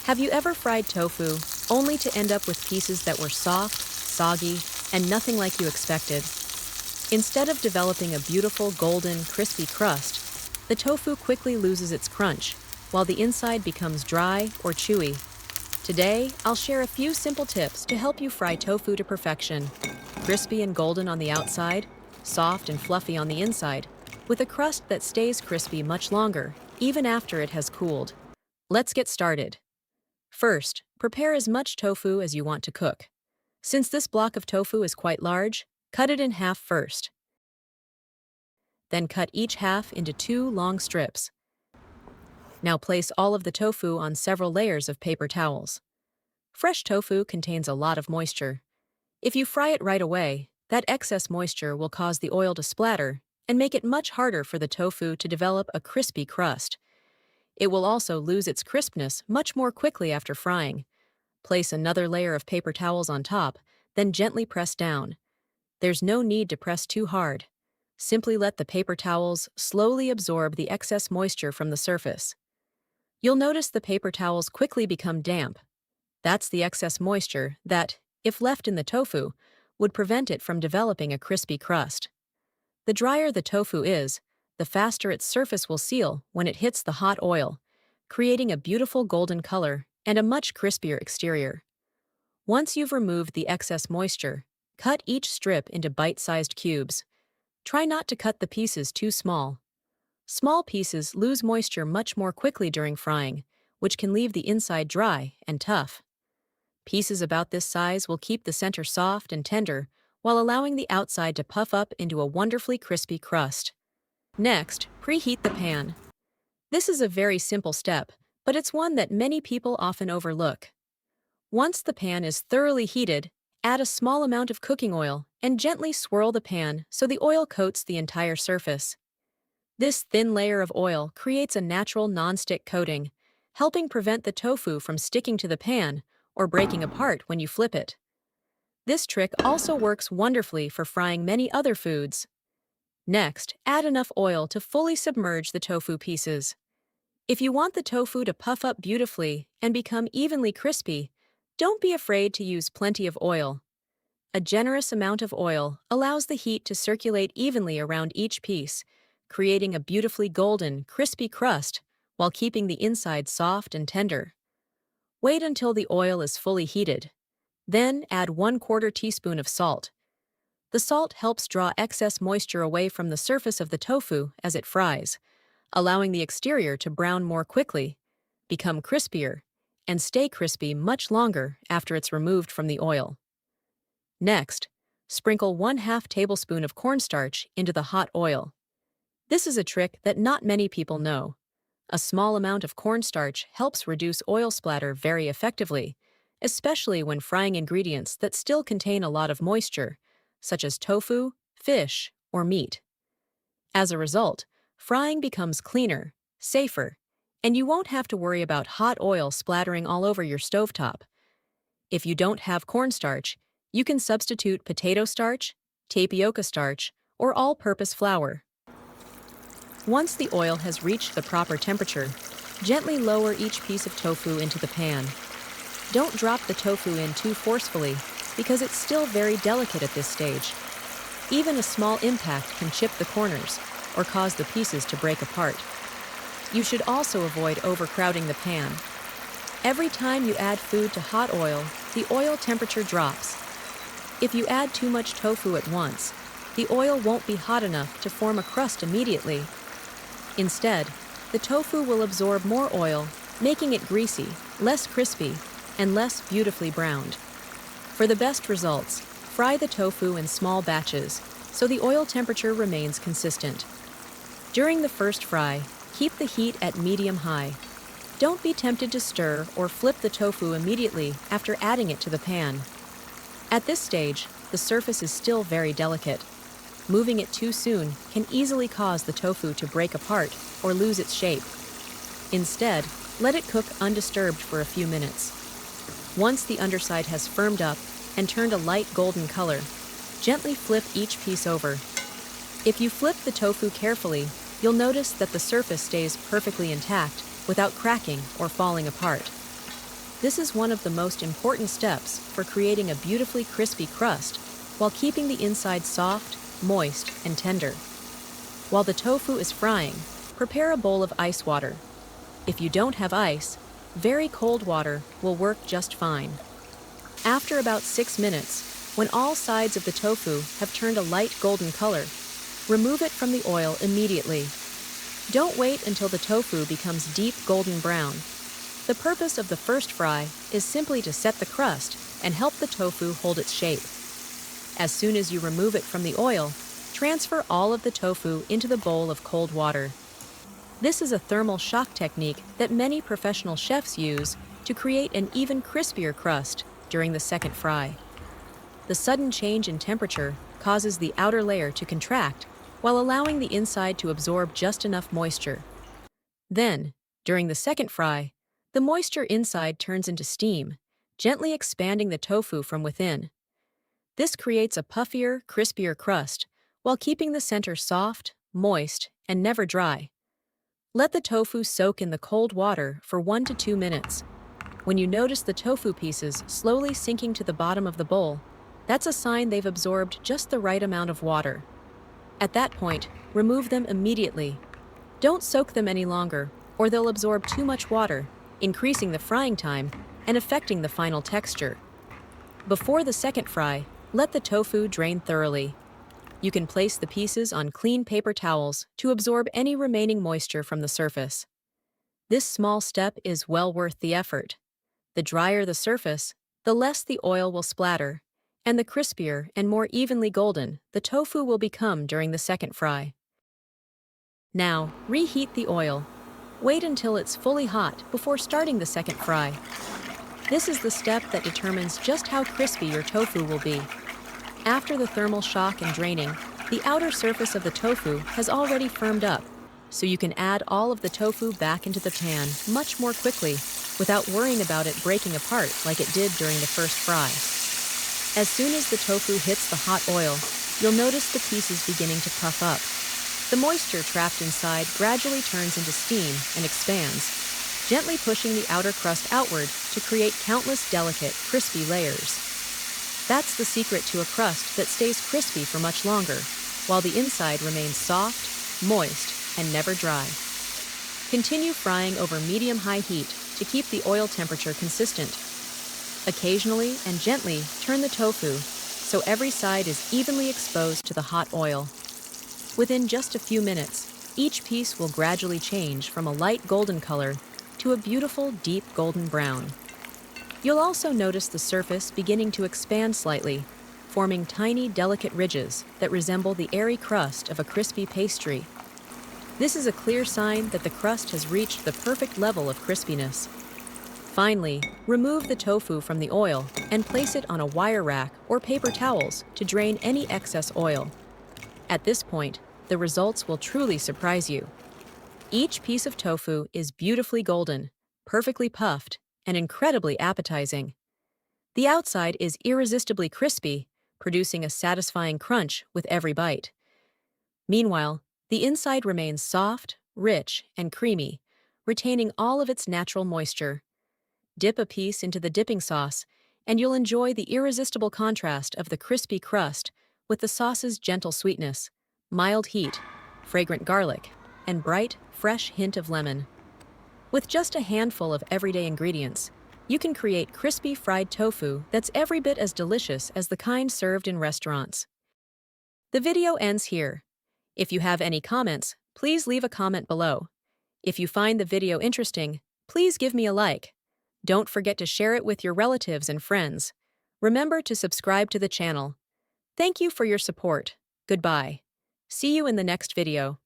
Have you ever fried tofu only to end up with pieces that were soft, soggy, and nothing like you expected? Instead of developing a beautiful golden, crispy crust, the tofu quickly loses its crunch, while the inside becomes dry or chewy. Today, I'll share a few simple tips to help you fry tofu to perfection. Crispy and golden on the outside, soft and fluffy on the inside, with a crust that stays crispy much longer, even after it has cooled. Let's get started. First, prepare as much tofu as you want to cook. Since this block of tofu is quite large, cut it in half first. Then cut each half into 2 long strips. Now place all of the tofu on several layers of paper towels. Fresh tofu contains a lot of moisture. If you fry it right away, that excess moisture will cause the oil to splatter and make it much harder for the tofu to develop a crispy crust. It will also lose its crispness much more quickly after frying. Place another layer of paper towels on top, then gently press down. There's no need to press too hard. Simply let the paper towels slowly absorb the excess moisture from the surface. You'll notice the paper towels quickly become damp. That's the excess moisture that, if left in the tofu, would prevent it from developing a crispy crust. The drier the tofu is, the faster its surface will seal when it hits the hot oil, creating a beautiful golden color and a much crispier exterior. Once you've removed the excess moisture, cut each strip into bite-sized cubes. Try not to cut the pieces too small. Small pieces lose moisture much more quickly during frying, which can leave the inside dry and tough. Pieces about this size will keep the center soft and tender while allowing the outside to puff up into a wonderfully crispy crust. Next, preheat the pan. This is a very simple step, but it's one that many people often overlook. Once the pan is thoroughly heated, add a small amount of cooking oil and gently swirl the pan so the oil coats the entire surface. This thin layer of oil creates a natural non-stick coating, helping prevent the tofu from sticking to the pan or breaking apart when you flip it. This trick also works wonderfully for frying many other foods. Next, add enough oil to fully submerge the tofu pieces. If you want the tofu to puff up beautifully and become evenly crispy, don't be afraid to use plenty of oil. A generous amount of oil allows the heat to circulate evenly around each piece, creating a beautifully golden, crispy crust while keeping the inside soft and tender. Wait until the oil is fully heated. Then add 1/4 teaspoon of salt. The salt helps draw excess moisture away from the surface of the tofu as it fries, allowing the exterior to brown more quickly, become crispier, and stay crispy much longer after it's removed from the oil. Next, sprinkle 1/2 tablespoon of cornstarch into the hot oil. This is a trick that not many people know. A small amount of cornstarch helps reduce oil splatter very effectively, especially when frying ingredients that still contain a lot of moisture, such as tofu, fish, or meat. As a result, frying becomes cleaner, safer, and you won't have to worry about hot oil splattering all over your stovetop. If you don't have cornstarch, you can substitute potato starch, tapioca starch, or all-purpose flour. Once the oil has reached the proper temperature, gently lower each piece of tofu into the pan. Don't drop the tofu in too forcefully because it's still very delicate at this stage. Even a small impact can chip the corners or cause the pieces to break apart. You should also avoid overcrowding the pan. Every time you add food to hot oil, the oil temperature drops. If you add too much tofu at once, the oil won't be hot enough to form a crust immediately. Instead, the tofu will absorb more oil, making it greasy, less crispy, and less beautifully browned. For the best results, fry the tofu in small batches so the oil temperature remains consistent. During the first fry, keep the heat at medium-high. Don't be tempted to stir or flip the tofu immediately after adding it to the pan. At this stage, the surface is still very delicate. Moving it too soon can easily cause the tofu to break apart or lose its shape. Instead, let it cook undisturbed for a few minutes. Once the underside has firmed up and turned a light golden color, gently flip each piece over. If you flip the tofu carefully, you'll notice that the surface stays perfectly intact without cracking or falling apart. This is one of the most important steps for creating a beautifully crispy crust while keeping the inside soft, moist, and tender. While the tofu is frying, prepare a bowl of ice water. If you don't have ice, very cold water will work just fine. After about 6 minutes, when all sides of the tofu have turned a light golden color, remove it from the oil immediately. Don't wait until the tofu becomes deep golden brown. The purpose of the first fry is simply to set the crust and help the tofu hold its shape. As soon as you remove it from the oil, transfer all of the tofu into the bowl of cold water. This is a thermal shock technique that many professional chefs use to create an even crispier crust during the second fry. The sudden change in temperature causes the outer layer to contract while allowing the inside to absorb just enough moisture. Then, during the second fry, the moisture inside turns into steam, gently expanding the tofu from within. This creates a puffier, crispier crust while keeping the center soft, moist, and never dry. Let the tofu soak in the cold water for 1 to 2 minutes. When you notice the tofu pieces slowly sinking to the bottom of the bowl, that's a sign they've absorbed just the right amount of water. At that point, remove them immediately. Don't soak them any longer, or they'll absorb too much water, increasing the frying time and affecting the final texture. Before the second fry, let the tofu drain thoroughly. You can place the pieces on clean paper towels to absorb any remaining moisture from the surface. This small step is well worth the effort. The drier the surface, the less the oil will splatter, and the crispier and more evenly golden the tofu will become during the second fry. Now, reheat the oil. Wait until it's fully hot before starting the second fry. This is the step that determines just how crispy your tofu will be. After the thermal shock and draining, the outer surface of the tofu has already firmed up, so you can add all of the tofu back into the pan much more quickly without worrying about it breaking apart like it did during the first fry. As soon as the tofu hits the hot oil, you'll notice the pieces beginning to puff up. The moisture trapped inside gradually turns into steam and expands, gently pushing the outer crust outward to create countless delicate, crispy layers. That's the secret to a crust that stays crispy for much longer, while the inside remains soft, moist, and never dry. Continue frying over medium-high heat to keep the oil temperature consistent. Occasionally and gently turn the tofu so every side is evenly exposed to the hot oil. Within just a few minutes, each piece will gradually change from a light golden color to a beautiful deep golden brown. You'll also notice the surface beginning to expand slightly, forming tiny, delicate ridges that resemble the airy crust of a crispy pastry. This is a clear sign that the crust has reached the perfect level of crispiness. Finally, remove the tofu from the oil and place it on a wire rack or paper towels to drain any excess oil. At this point, the results will truly surprise you. Each piece of tofu is beautifully golden, perfectly puffed, and incredibly appetizing. The outside is irresistibly crispy, producing a satisfying crunch with every bite. Meanwhile, the inside remains soft, rich, and creamy, retaining all of its natural moisture. Dip a piece into the dipping sauce, and you'll enjoy the irresistible contrast of the crispy crust with the sauce's gentle sweetness, mild heat, fragrant garlic, and bright, fresh hint of lemon. With just a handful of everyday ingredients, you can create crispy fried tofu that's every bit as delicious as the kind served in restaurants. The video ends here. If you have any comments, please leave a comment below. If you find the video interesting, please give me a like. Don't forget to share it with your relatives and friends. Remember to subscribe to the channel. Thank you for your support. Goodbye. See you in the next video.